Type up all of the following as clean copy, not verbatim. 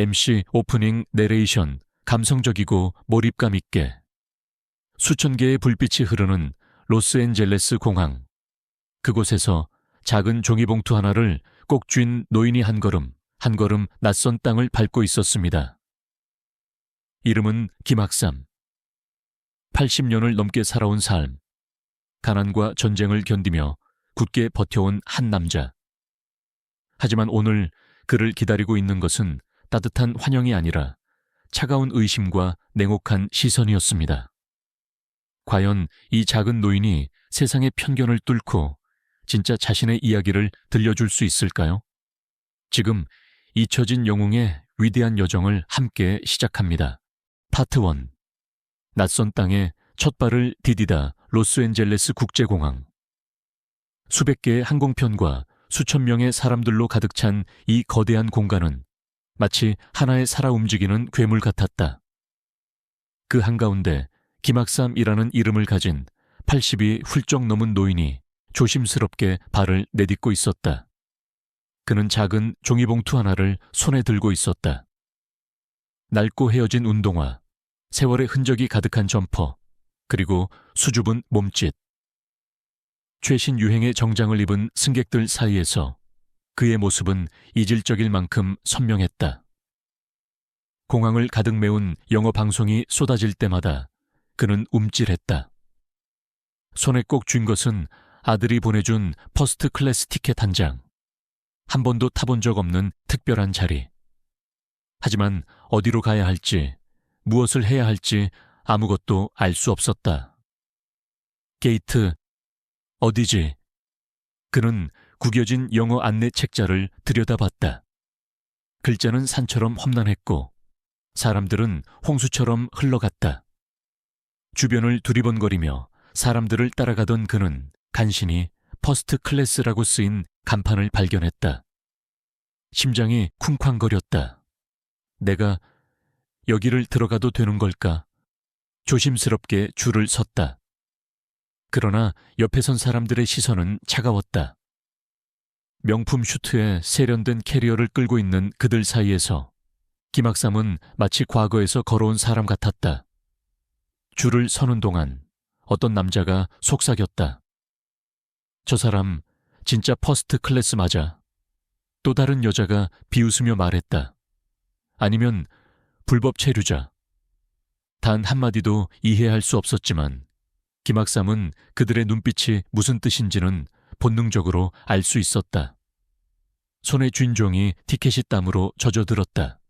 MC 오프닝 내레이션, 감성적이고 몰입감 있게. 수천 개의 불빛이 흐르는 로스앤젤레스 공항. 그곳에서 작은 종이봉투 하나를 꼭 쥔 노인이 한 걸음 낯선 땅을 밟고 있었습니다. 이름은 김학삼. 80년을 넘게 살아온 삶. 가난과 전쟁을 견디며 굳게 버텨온 한 남자. 하지만 오늘 그를 기다리고 있는 것은 따뜻한 환영이 아니라 차가운 의심과 냉혹한 시선이었습니다. 과연 이 작은 노인이 세상의 편견을 뚫고 진짜 자신의 이야기를 들려줄 수 있을까요? 지금 잊혀진 영웅의 위대한 여정을 함께 시작합니다. 파트 1. 낯선 땅에 첫 발을 디디다 로스앤젤레스 국제공항. 수백 개의 항공편과 수천 명의 사람들로 가득 찬 이 거대한 공간은 마치 하나의 살아 움직이는 괴물 같았다. 그 한가운데 김학삼이라는 이름을 가진 80이 훌쩍 넘은 노인이 조심스럽게 발을 내딛고 있었다. 그는 작은 종이봉투 하나를 손에 들고 있었다. 낡고 헤어진 운동화, 세월의 흔적이 가득한 점퍼, 그리고 수줍은 몸짓. 최신 유행의 정장을 입은 승객들 사이에서 그의 모습은 이질적일 만큼 선명했다. 공항을 가득 메운 영어 방송이 쏟아질 때마다 그는 움찔했다. 손에 꼭 쥔 것은 아들이 보내준 퍼스트 클래스 티켓 한 장. 한 번도 타본 적 없는 특별한 자리. 하지만 어디로 가야 할지, 무엇을 해야 할지 아무것도 알 수 없었다. 게이트, 어디지? 그는 구겨진 영어 안내 책자를 들여다봤다. 글자는 산처럼 험난했고 사람들은 홍수처럼 흘러갔다. 주변을 두리번거리며 사람들을 따라가던 그는 간신히 퍼스트 클래스라고 쓰인 간판을 발견했다. 심장이 쿵쾅거렸다. 내가 여기를 들어가도 되는 걸까? 조심스럽게 줄을 섰다. 그러나 옆에 선 사람들의 시선은 차가웠다. 명품 슈트에 세련된 캐리어를 끌고 있는 그들 사이에서 김학삼은 마치 과거에서 걸어온 사람 같았다. 줄을 서는 동안 어떤 남자가 속삭였다. 저 사람 진짜 퍼스트 클래스 맞아. 또 다른 여자가 비웃으며 말했다. 아니면 불법 체류자. 단 한마디도 이해할 수 없었지만 김학삼은 그들의 눈빛이 무슨 뜻인지는 본능적으로 알 수 있었다. 손에 쥔 종이 티켓이 땀으로 젖어들었다.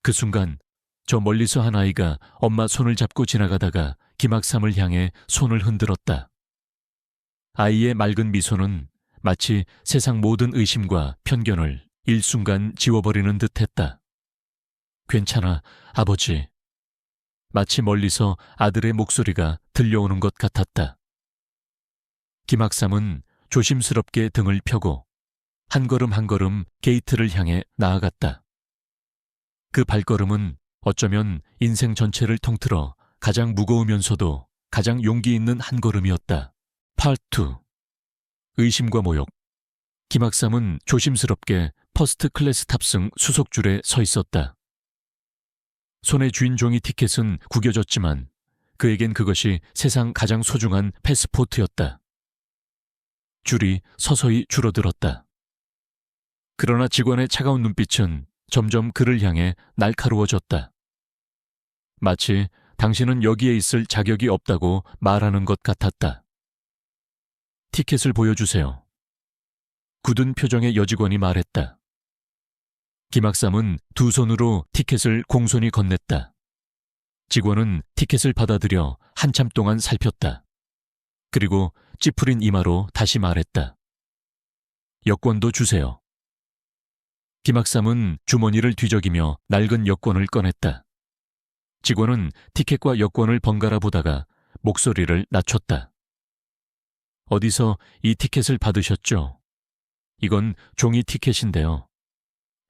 그 순간 저 멀리서 한 아이가 엄마 손을 잡고 지나가다가 김학삼을 향해 손을 흔들었다. 아이의 맑은 미소는 마치 세상 모든 의심과 편견을 일순간 지워버리는 듯했다. 괜찮아, 아버지. 마치 멀리서 아들의 목소리가 들려오는 것 같았다. 김학삼은 조심스럽게 등을 펴고 한 걸음 한 걸음 게이트를 향해 나아갔다. 그 발걸음은 어쩌면 인생 전체를 통틀어 가장 무거우면서도 가장 용기 있는 한 걸음이었다. 파트 2. 의심과 모욕. 김학삼은 조심스럽게 퍼스트 클래스 탑승 수속줄에 서 있었다. 손에 쥔 종이 티켓은 구겨졌지만 그에겐 그것이 세상 가장 소중한 패스포트였다. 줄이 서서히 줄어들었다. 그러나 직원의 차가운 눈빛은 점점 그를 향해 날카로워졌다. 마치 당신은 여기에 있을 자격이 없다고 말하는 것 같았다. 티켓을 보여주세요. 굳은 표정의 여직원이 말했다. 김학삼은 두 손으로 티켓을 공손히 건넸다. 직원은 티켓을 받아들여 한참 동안 살폈다. 그리고 찌푸린 이마로 다시 말했다. 여권도 주세요. 김학삼은 주머니를 뒤적이며 낡은 여권을 꺼냈다. 직원은 티켓과 여권을 번갈아 보다가 목소리를 낮췄다. 어디서 이 티켓을 받으셨죠? 이건 종이 티켓인데요.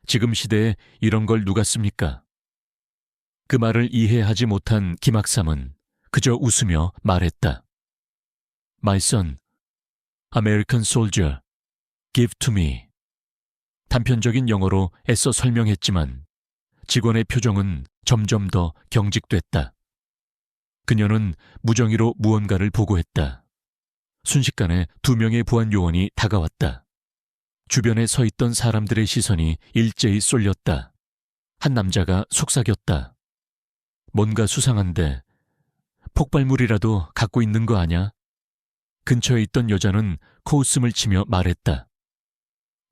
지금 시대에 이런 걸 누가 씁니까? 그 말을 이해하지 못한 김학삼은 그저 웃으며 말했다. My son, American soldier, give to me. 단편적인 영어로 애써 설명했지만 직원의 표정은 점점 더 경직됐다. 그녀는 무정의로 무언가를 보고했다. 순식간에 2명의 보안 요원이 다가왔다. 주변에 서 있던 사람들의 시선이 일제히 쏠렸다. 한 남자가 속삭였다. 뭔가 수상한데 폭발물이라도 갖고 있는 거 아냐? 근처에 있던 여자는 코웃음을 치며 말했다.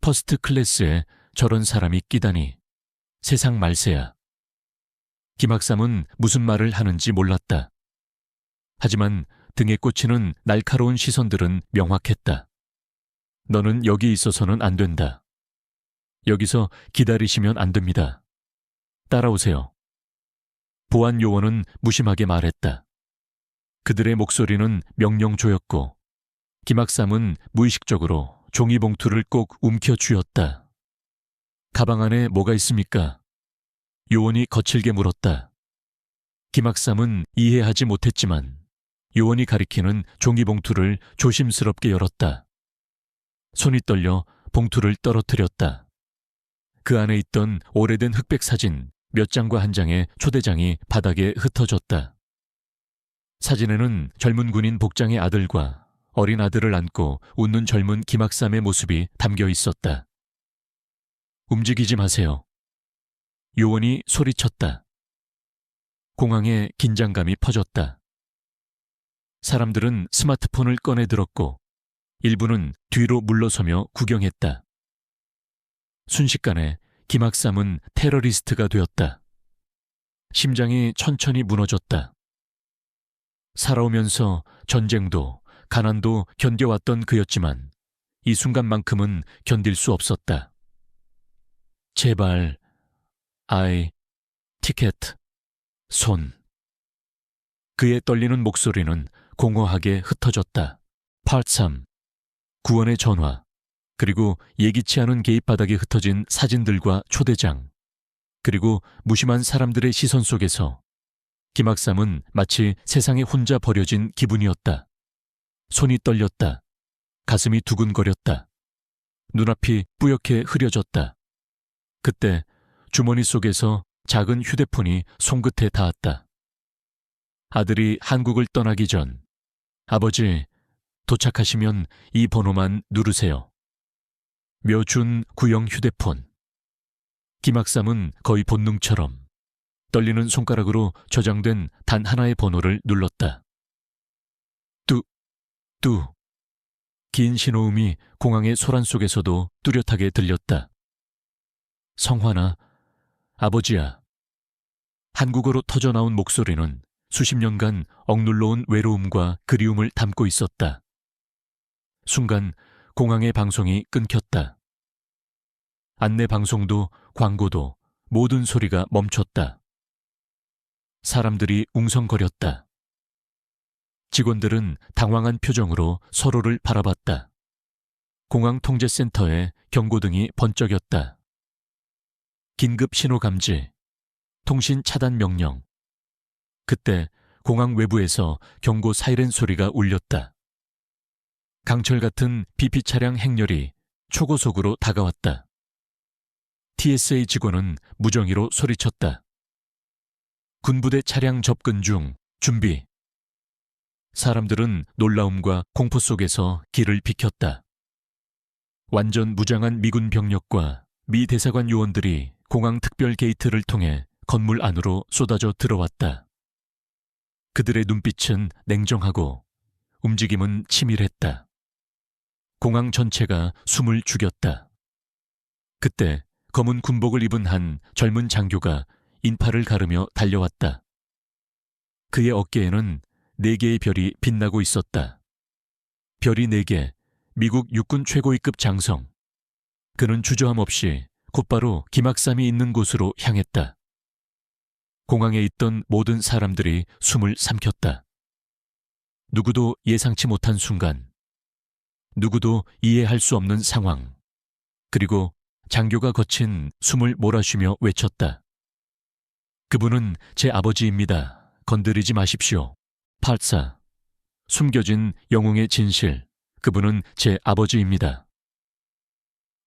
퍼스트 클래스에 저런 사람이 끼다니. 세상 말세야. 김학삼은 무슨 말을 하는지 몰랐다. 하지만 등에 꽂히는 날카로운 시선들은 명확했다. 너는 여기 있어서는 안 된다. 여기서 기다리시면 안 됩니다. 따라오세요. 보안 요원은 무심하게 말했다. 그들의 목소리는 명령조였고 김학삼은 무의식적으로 종이봉투를 꼭 움켜쥐었다. 가방 안에 뭐가 있습니까? 요원이 거칠게 물었다. 김학삼은 이해하지 못했지만 요원이 가리키는 종이봉투를 조심스럽게 열었다. 손이 떨려 봉투를 떨어뜨렸다. 그 안에 있던 오래된 흑백 사진 몇 장과 한 장의 초대장이 바닥에 흩어졌다. 사진에는 젊은 군인 복장의 아들과 어린 아들을 안고 웃는 젊은 김학삼의 모습이 담겨 있었다. 움직이지 마세요. 요원이 소리쳤다. 공항에 긴장감이 퍼졌다. 사람들은 스마트폰을 꺼내 들었고 일부는 뒤로 물러서며 구경했다. 순식간에 김학삼은 테러리스트가 되었다. 심장이 천천히 무너졌다. 살아오면서 전쟁도 가난도 견뎌왔던 그였지만 이 순간만큼은 견딜 수 없었다. 제발, 티켓, 손. 그의 떨리는 목소리는 공허하게 흩어졌다. 파트 3. 구원의 전화, 그리고 예기치 않은 게입 바닥에 흩어진 사진들과 초대장, 그리고 무심한 사람들의 시선 속에서 김학삼은 마치 세상에 혼자 버려진 기분이었다. 손이 떨렸다. 가슴이 두근거렸다. 눈앞이 뿌옇게 흐려졌다. 그때 주머니 속에서 작은 휴대폰이 손끝에 닿았다. 아들이 한국을 떠나기 전, 아버지, 도착하시면 이 번호만 누르세요. 묘준 구형 휴대폰. 김학삼은 거의 본능처럼 떨리는 손가락으로 저장된 단 하나의 번호를 눌렀다. 뚜. 긴 신호음이 공항의 소란 속에서도 뚜렷하게 들렸다. 성환아, 아버지야. 한국어로 터져나온 목소리는 수십 년간 억눌러온 외로움과 그리움을 담고 있었다. 순간 공항의 방송이 끊겼다. 안내 방송도 광고도 모든 소리가 멈췄다. 사람들이 웅성거렸다. 직원들은 당황한 표정으로 서로를 바라봤다. 공항 통제센터에 경고등이 번쩍였다. 긴급 신호 감지, 통신 차단 명령. 그때 공항 외부에서 경고 사이렌 소리가 울렸다. 강철 같은 BP 차량 행렬이 초고속으로 다가왔다. TSA 직원은 무정의로 소리쳤다. 군부대 차량 접근 중, 준비. 사람들은 놀라움과 공포 속에서 길을 비켰다. 완전 무장한 미군 병력과 미 대사관 요원들이 공항 특별 게이트를 통해 건물 안으로 쏟아져 들어왔다. 그들의 눈빛은 냉정하고 움직임은 치밀했다. 공항 전체가 숨을 죽였다. 그때 검은 군복을 입은 한 젊은 장교가 인파를 가르며 달려왔다. 그의 어깨에는 4개의 별이 빛나고 있었다. 별이 4개, 미국 육군 최고위급 장성. 그는 주저함 없이 곧바로 김학삼이 있는 곳으로 향했다. 공항에 있던 모든 사람들이 숨을 삼켰다. 누구도 예상치 못한 순간, 누구도 이해할 수 없는 상황, 그리고 장교가 거친 숨을 몰아쉬며 외쳤다. 그분은 제 아버지입니다. 건드리지 마십시오. 84. 숨겨진 영웅의 진실. 그분은 제 아버지입니다.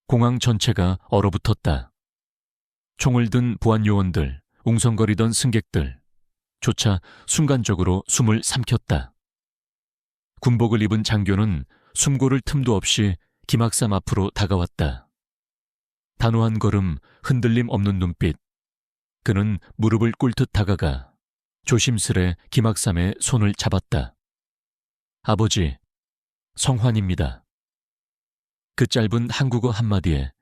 공항 전체가 얼어붙었다. 총을 든 보안 요원들, 웅성거리던 승객들 조차 순간적으로 숨을 삼켰다. 군복을 입은 장교는 숨고를 틈도 없이 김학삼 앞으로 다가왔다. 단호한 걸음, 흔들림 없는 눈빛. 그는 무릎을 꿇듯 다가가 조심스레 김학삼의 손을 잡았다. 아버지, 성환입니다. 그 짧은 한국어 한마디에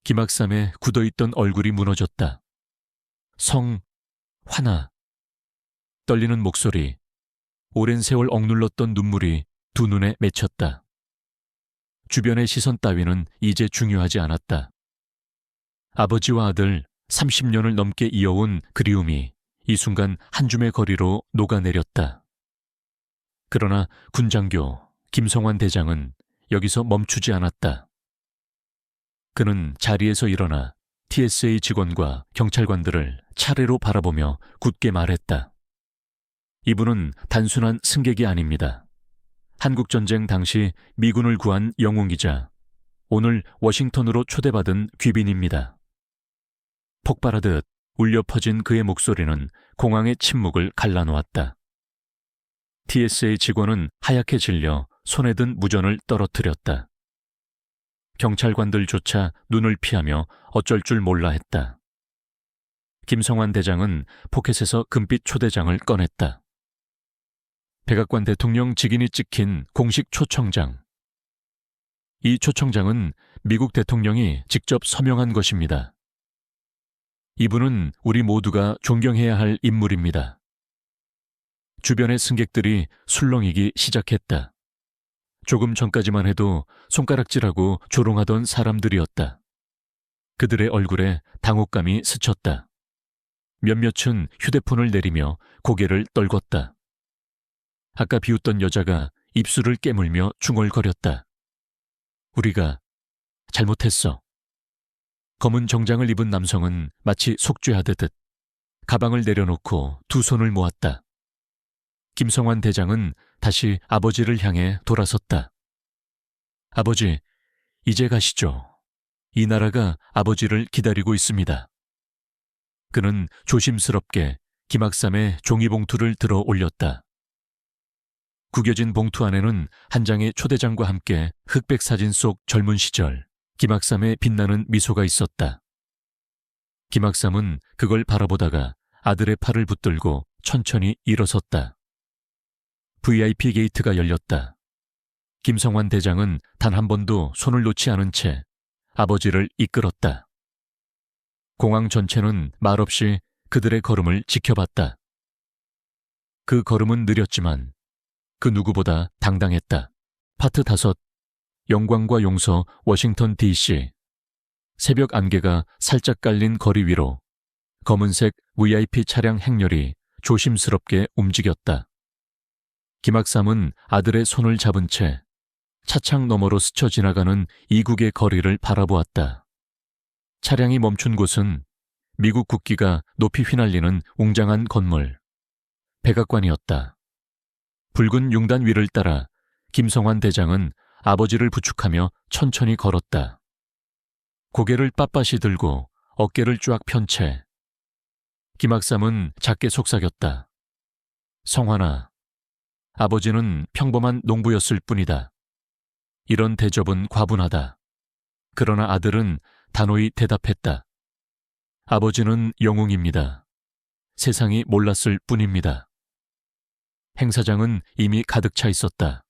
김학삼의 굳어있던 얼굴이 무너졌다. 성환아. 떨리는 목소리, 오랜 세월 억눌렀던 눈물이 두 눈에 맺혔다. 주변의 시선 따위는 이제 중요하지 않았다. 아버지와 아들 30년을 넘게 이어온 그리움이 이 순간 한 줌의 거리로 녹아내렸다. 그러나 군장교 김성환 대장은 여기서 멈추지 않았다. 그는 자리에서 일어나 TSA 직원과 경찰관들을 차례로 바라보며 굳게 말했다. 이분은 단순한 승객이 아닙니다. 한국전쟁 당시 미군을 구한 영웅이자 오늘 워싱턴으로 초대받은 귀빈입니다. 폭발하듯 울려 퍼진 그의 목소리는 공항의 침묵을 갈라놓았다. TSA 직원은 하얗게 질려 손에 든 무전을 떨어뜨렸다. 경찰관들조차 눈을 피하며 어쩔 줄 몰라 했다. 김성환 대장은 포켓에서 금빛 초대장을 꺼냈다. 백악관 대통령 직인이 찍힌 공식 초청장. 이 초청장은 미국 대통령이 직접 서명한 것입니다. 이분은 우리 모두가 존경해야 할 인물입니다. 주변의 승객들이 술렁이기 시작했다. 조금 전까지만 해도 손가락질하고 조롱하던 사람들이었다. 그들의 얼굴에 당혹감이 스쳤다. 몇몇은 휴대폰을 내리며 고개를 떨궜다. 아까 비웃던 여자가 입술을 깨물며 중얼거렸다. 우리가 잘못했어. 검은 정장을 입은 남성은 마치 속죄하듯 가방을 내려놓고 두 손을 모았다. 김성환 대장은 다시 아버지를 향해 돌아섰다. 아버지, 이제 가시죠. 이 나라가 아버지를 기다리고 있습니다. 그는 조심스럽게 김학삼의 종이봉투를 들어 올렸다. 구겨진 봉투 안에는 한 장의 초대장과 함께 흑백 사진 속 젊은 시절 김학삼의 빛나는 미소가 있었다. 김학삼은 그걸 바라보다가 아들의 팔을 붙들고 천천히 일어섰다. VIP 게이트가 열렸다. 김성환 대장은 단 한 번도 손을 놓지 않은 채 아버지를 이끌었다. 공항 전체는 말없이 그들의 걸음을 지켜봤다. 그 걸음은 느렸지만 그 누구보다 당당했다. 파트 5, 영광과 용서 워싱턴 DC. 새벽 안개가 살짝 깔린 거리 위로 검은색 VIP 차량 행렬이 조심스럽게 움직였다. 김학삼은 아들의 손을 잡은 채 차창 너머로 스쳐 지나가는 이국의 거리를 바라보았다. 차량이 멈춘 곳은 미국 국기가 높이 휘날리는 웅장한 건물, 백악관이었다. 붉은 융단 위를 따라 김성환 대장은 아버지를 부축하며 천천히 걸었다. 고개를 빳빳이 들고 어깨를 쫙 편 채 김학삼은 작게 속삭였다. 성환아, 아버지는 평범한 농부였을 뿐이다. 이런 대접은 과분하다. 그러나 아들은 단호히 대답했다. 아버지는 영웅입니다. 세상이 몰랐을 뿐입니다. 행사장은 이미 가득 차 있었다.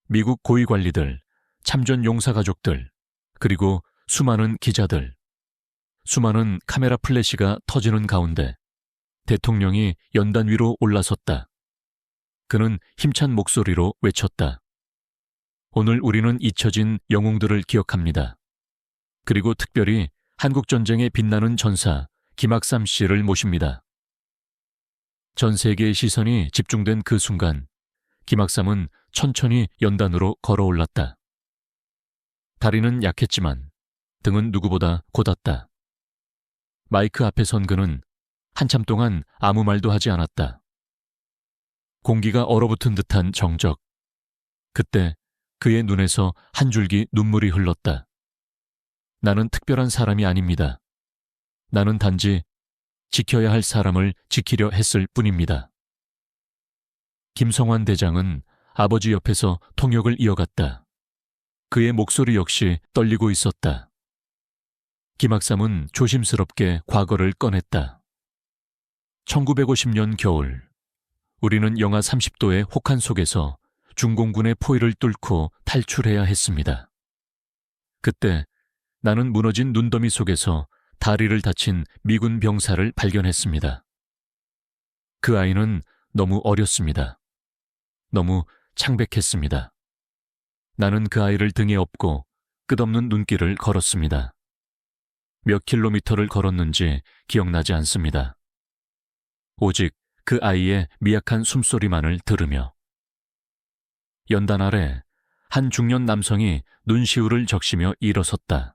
미국 고위 관리들, 참전 용사 가족들, 그리고 수많은 기자들. 수많은 카메라 플래시가 터지는 가운데 대통령이 연단 위로 올라섰다. 그는 힘찬 목소리로 외쳤다. 오늘 우리는 잊혀진 영웅들을 기억합니다. 그리고 특별히 한국전쟁에 빛나는 전사 김학삼 씨를 모십니다. 전 세계의 시선이 집중된 그 순간 김학삼은 천천히 연단으로 걸어올랐다. 다리는 약했지만 등은 누구보다 곧았다. 마이크 앞에 선 그는 한참 동안 아무 말도 하지 않았다. 공기가 얼어붙은 듯한 정적. 그때 그의 눈에서 한 줄기 눈물이 흘렀다. 나는 특별한 사람이 아닙니다. 나는 단지 지켜야 할 사람을 지키려 했을 뿐입니다. 김성환 대장은 아버지 옆에서 통역을 이어갔다. 그의 목소리 역시 떨리고 있었다. 김학삼은 조심스럽게 과거를 꺼냈다. 1950년 겨울, 우리는 영하 30도의 혹한 속에서 중공군의 포위를 뚫고 탈출해야 했습니다. 그때 나는 무너진 눈더미 속에서 다리를 다친 미군 병사를 발견했습니다. 그 아이는 너무 어렸습니다. 너무 창백했습니다. 나는 그 아이를 등에 업고 끝없는 눈길을 걸었습니다. 몇 킬로미터를 걸었는지 기억나지 않습니다. 오직 그 아이의 미약한 숨소리만을 들으며. 연단 아래 한 중년 남성이 눈시울을 적시며 일어섰다.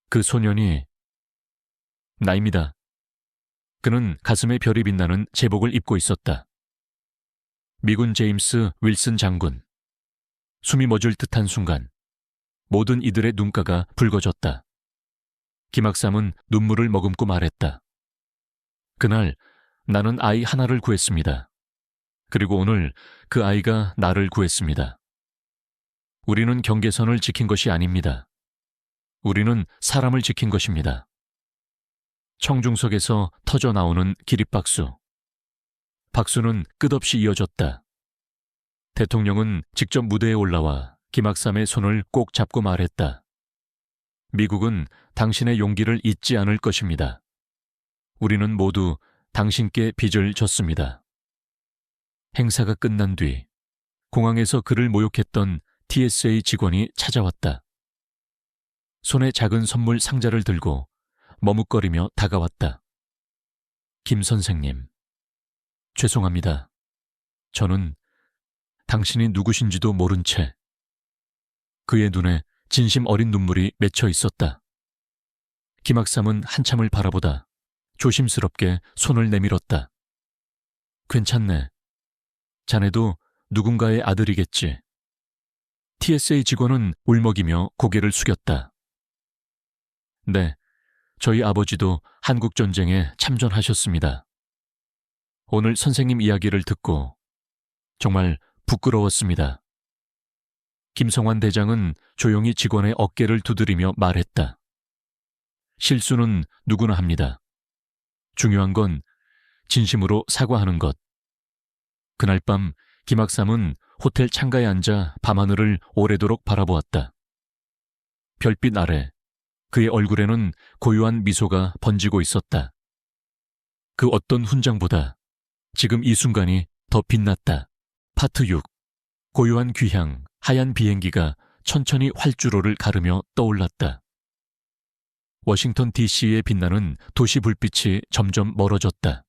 그 소년이 나입니다. 그는 가슴에 별이 빛나는 제복을 입고 있었다. 미군 제임스 윌슨 장군. 숨이 멎을 듯한 순간 모든 이들의 눈가가 붉어졌다. 김학삼은 눈물을 머금고 말했다. 그날 나는 아이 하나를 구했습니다. 그리고 오늘 그 아이가 나를 구했습니다. 우리는 경계선을 지킨 것이 아닙니다. 우리는 사람을 지킨 것입니다. 청중석에서 터져 나오는 기립박수. 박수는 끝없이 이어졌다. 대통령은 직접 무대에 올라와 김학삼의 손을 꼭 잡고 말했다. 미국은 당신의 용기를 잊지 않을 것입니다. 우리는 모두 당신께 빚을 졌습니다. 행사가 끝난 뒤 공항에서 그를 모욕했던 TSA 직원이 찾아왔다. 손에 작은 선물 상자를 들고 머뭇거리며 다가왔다. 김 선생님, 죄송합니다. 저는 당신이 누구신지도 모른 채. 그의 눈에 진심 어린 눈물이 맺혀 있었다. 김학삼은 한참을 바라보다 조심스럽게 손을 내밀었다. 괜찮네. 자네도 누군가의 아들이겠지. TSA 직원은 울먹이며 고개를 숙였다. 네, 저희 아버지도 한국전쟁에 참전하셨습니다. 오늘 선생님 이야기를 듣고 정말 부끄러웠습니다. 김성환 대장은 조용히 직원의 어깨를 두드리며 말했다. 실수는 누구나 합니다. 중요한 건 진심으로 사과하는 것. 그날 밤 김학삼은 호텔 창가에 앉아 밤하늘을 오래도록 바라보았다. 별빛 아래 그의 얼굴에는 고요한 미소가 번지고 있었다. 그 어떤 훈장보다 지금 이 순간이 더 빛났다. 파트 6. 고요한 귀향, 하얀 비행기가 천천히 활주로를 가르며 떠올랐다. 워싱턴 DC에 빛나는 도시 불빛이 점점 멀어졌다.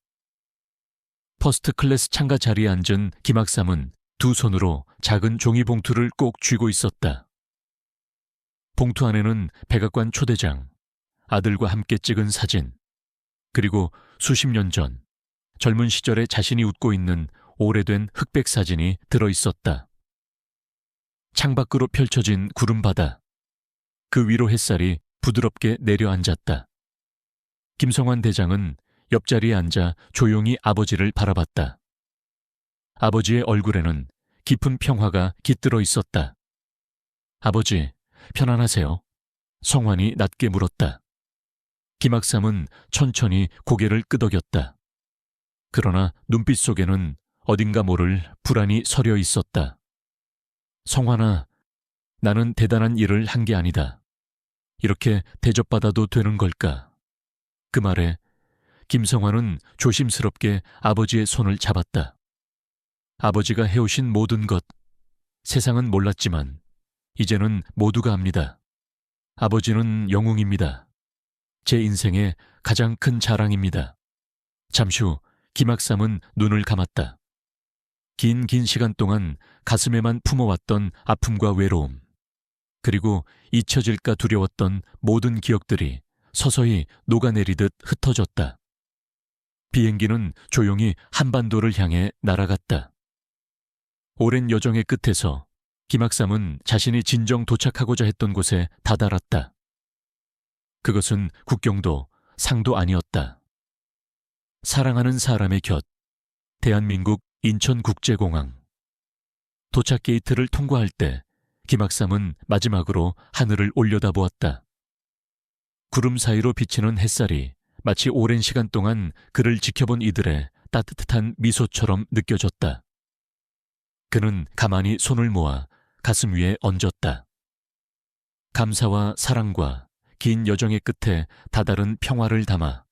퍼스트 클래스 창가 자리에 앉은 김학삼은 두 손으로 작은 종이 봉투를 꼭 쥐고 있었다. 봉투 안에는 백악관 초대장, 아들과 함께 찍은 사진, 그리고 수십 년 전 젊은 시절에 자신이 웃고 있는 오래된 흑백 사진이 들어있었다. 창밖으로 펼쳐진 구름바다, 그 위로 햇살이 부드럽게 내려앉았다. 김성환 대장은 옆자리에 앉아 조용히 아버지를 바라봤다. 아버지의 얼굴에는 깊은 평화가 깃들어 있었다. 아버지, 편안하세요? 성환이 낮게 물었다. 김학삼은 천천히 고개를 끄덕였다. 그러나 눈빛 속에는 어딘가 모를 불안이 서려 있었다. 성환아, 나는 대단한 일을 한 게 아니다. 이렇게 대접받아도 되는 걸까? 그 말에 김성환은 조심스럽게 아버지의 손을 잡았다. 아버지가 해오신 모든 것, 세상은 몰랐지만 이제는 모두가 압니다. 아버지는 영웅입니다. 제 인생의 가장 큰 자랑입니다. 잠시 후 김학삼은 눈을 감았다. 긴 시간 동안 가슴에만 품어왔던 아픔과 외로움, 그리고 잊혀질까 두려웠던 모든 기억들이 서서히 녹아내리듯 흩어졌다. 비행기는 조용히 한반도를 향해 날아갔다. 오랜 여정의 끝에서 김학삼은 자신이 진정 도착하고자 했던 곳에 다다랐다. 그것은 국경도 상도 아니었다. 사랑하는 사람의 곁, 대한민국 인천국제공항. 도착 게이트를 통과할 때 김학삼은 마지막으로 하늘을 올려다보았다. 구름 사이로 비치는 햇살이 마치 오랜 시간 동안 그를 지켜본 이들의 따뜻한 미소처럼 느껴졌다. 그는 가만히 손을 모아 가슴 위에 얹었다. 감사와 사랑과 긴 여정의 끝에 다다른 평화를 담아